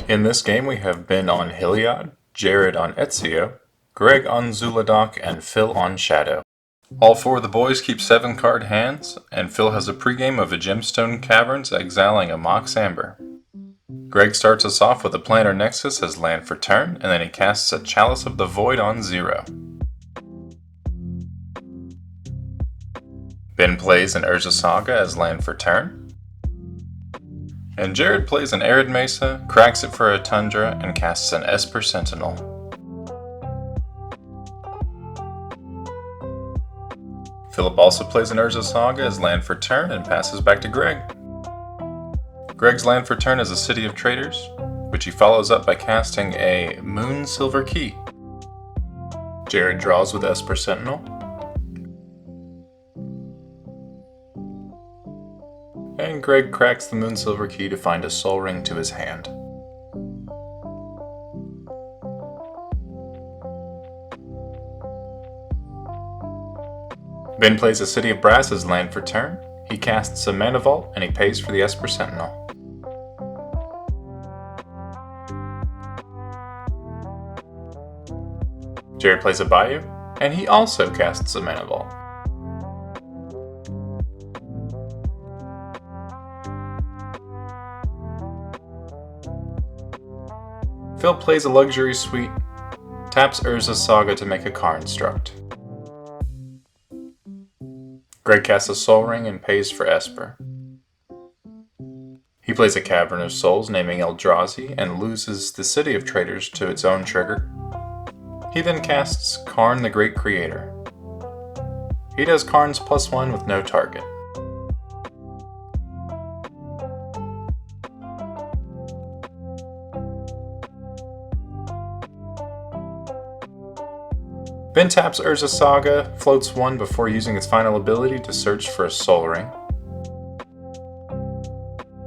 In this game we have Ben on Heliod, Jared on Ezio, Greg on Zhulodok, and Phil on Shadow. All four of the boys keep 7 card hands, and Phil has a pregame of a Gemstone Caverns exiling a Mox Amber. Greg starts us off with a Planar Nexus as land for turn, and then he casts a Chalice of the Void on 0. Ben plays an Urza Saga as land for turn. And Jared plays an Arid Mesa, cracks it for a Tundra, and casts an Esper Sentinel. Philip also plays an Urza Saga as land for turn and passes back to Greg. Greg's land for turn is a City of Traders, which he follows up by casting a Moon Silver Key. Jared draws with Esper Sentinel. And Greg cracks the Moon Silver Key to find a Soul Ring to his hand. Ben plays a City of Brass as land for turn. He casts a Mana Vault and he pays for the Esper Sentinel. Jared plays a Bayou, and he also casts a Mana Vault. Phil plays a Luxury Suite, taps Urza Saga to make a Karn Struct. Greg casts a Soul Ring and pays for Esper. He plays a Cavern of Souls naming Eldrazi and loses the City of Traders to its own trigger. He then casts Karn the Great Creator. He does Karn's +1 with no target. Ben taps Urza Saga, floats 1 before using its final ability to search for a Soul Ring.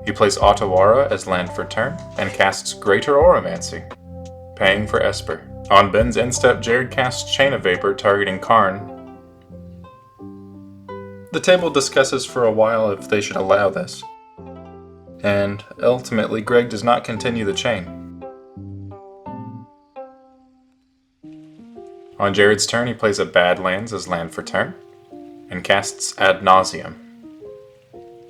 He plays Otawara as land for turn, and casts Greater Oromancy, paying for Esper. On Ben's end step, Jared casts Chain of Vapor, targeting Karn. The table discusses for a while if they should allow this, and ultimately Greg does not continue the chain. On Jared's turn, he plays a Badlands as land for turn, and casts Ad Nauseam.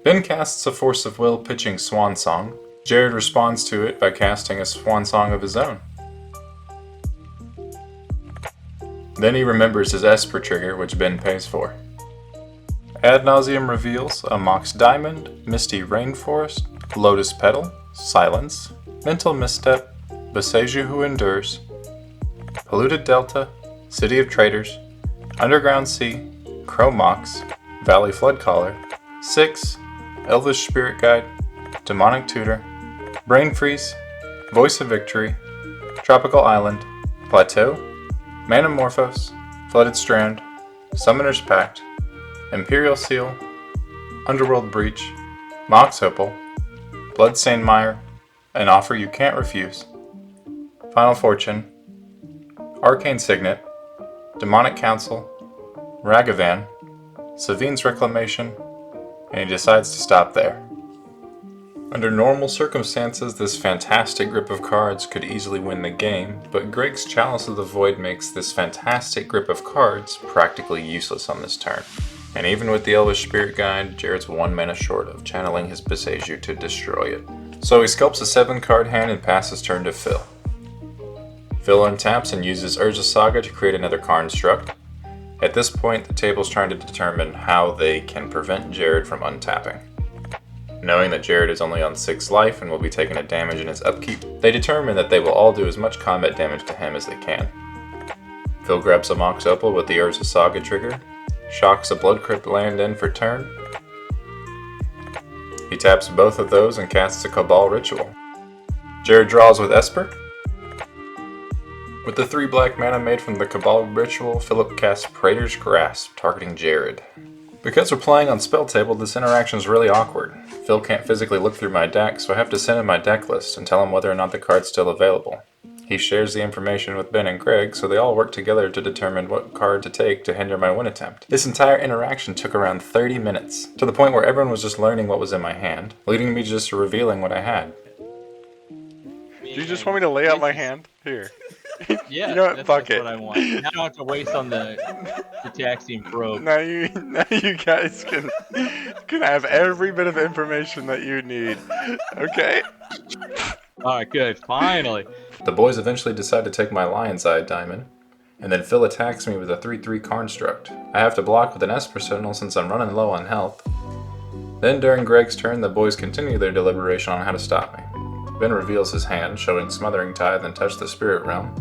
Ben casts a Force of Will, pitching Swan Song. Jared responds to it by casting a Swan Song of his own. Then he remembers his Esper trigger, which Ben pays for. Ad Nauseam reveals a Mox Diamond, Misty Rainforest, Lotus Petal, Silence, Mental Misstep, Boseiju Who Endures, Polluted Delta, City of Traders, Underground Sea, Crow Mox, Valley Floodcaller, 6, Elvish Spirit Guide, Demonic Tutor, Brain Freeze, Voice of Victory, Tropical Island, Plateau, Manamorphose, Flooded Strand, Summoner's Pact, Imperial Seal, Underworld Breach, Mox Opal, Bloodstained Mire, An Offer You Can't Refuse, Final Fortune, Arcane Signet, Demonic Council, Ragavan, Savine's Reclamation, and he decides to stop there. Under normal circumstances, this fantastic grip of cards could easily win the game, but Greg's Chalice of the Void makes this fantastic grip of cards practically useless on this turn. And even with the Elvish Spirit Guide, Jared's 1 mana short of channeling his Boseiju to destroy it. So he sculpts a 7 card hand and passes turn to Phil. Phil untaps and uses Urza Saga to create another Karn Struct. At this point, the table's trying to determine how they can prevent Jared from untapping. Knowing that Jared is only on 6 life and will be taking a damage in his upkeep, they determine that they will all do as much combat damage to him as they can. Phil grabs a Mox Opal with the Urza Saga trigger, shocks a Blood Crypt land in for turn. He taps both of those and casts a Cabal Ritual. Jared draws with Esper. With the 3 black mana made from the Cabal Ritual, Philip casts Praetor's Grasp, targeting Jared. Because we're playing on Spell Table, this interaction is really awkward. Phil can't physically look through my deck, so I have to send him my deck list and tell him whether or not the card's still available. He shares the information with Ben and Greg, so they all work together to determine what card to take to hinder my win attempt. This entire interaction took around 30 minutes, to the point where everyone was just learning what was in my hand, leading me just to revealing what I had. me. Do you just want me to lay out my hand? Here. Yeah, You know what? Fuck that's it. what I want. Now I don't have to waste on the taxiing probe. Now you guys can have every bit of information that you need. Okay? Alright, good. Finally. The boys eventually decide to take my Lion's Eye diamond, and then Phil attacks me with a 3/3 construct. I have to block with an Esper Sentinel since I'm running low on health. Then during Greg's turn, the boys continue their deliberation on how to stop me. Ben reveals his hand, showing Smothering Tithe and Touch the Spirit Realm.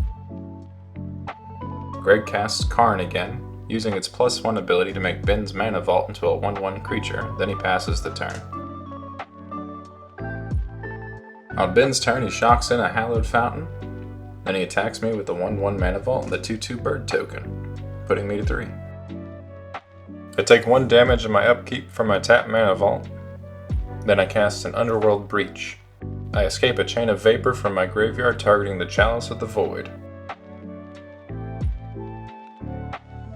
Greg casts Karn again, using its +1 ability to make Ben's Mana Vault into a 1/1 creature, then he passes the turn. On Ben's turn, he shocks in a Hallowed Fountain, then he attacks me with the 1/1 Mana Vault and the 2/2 Bird token, putting me to 3. I take 1 damage in my upkeep from my tap Mana Vault, then I cast an Underworld Breach. I escape a Chain of Vapor from my graveyard targeting the Chalice of the Void.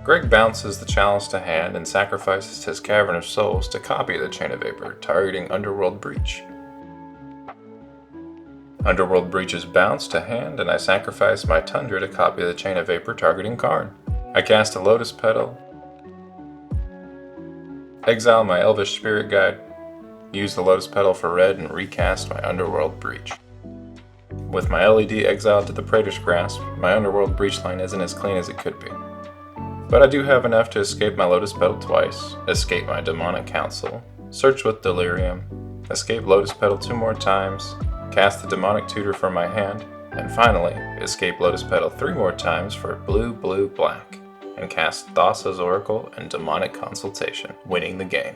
Greg bounces the Chalice to hand and sacrifices his Cavern of Souls to copy the Chain of Vapor, targeting Underworld Breach. Underworld Breach is bounced to hand and I sacrifice my Tundra to copy the Chain of Vapor, targeting Karn. I cast a Lotus Petal, exile my Elvish Spirit Guide, use the Lotus Petal for red and recast my Underworld Breach. With my LED exiled to the Praetor's Grasp, my Underworld Breach line isn't as clean as it could be. But I do have enough to escape my Lotus Petal twice, escape my Demonic Council, search with Delirium, escape Lotus Petal 2 more times, cast the Demonic Tutor from my hand, and finally, escape Lotus Petal 3 more times for blue, blue, black, and cast Thassa's Oracle and Demonic Consultation, winning the game.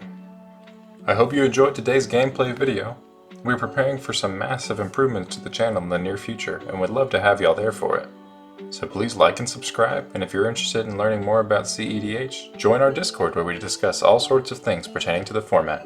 I hope you enjoyed today's gameplay video. We're preparing for some massive improvements to the channel in the near future and would love to have y'all there for it. So please like and subscribe, and if you're interested in learning more about cEDH, join our Discord where we discuss all sorts of things pertaining to the format.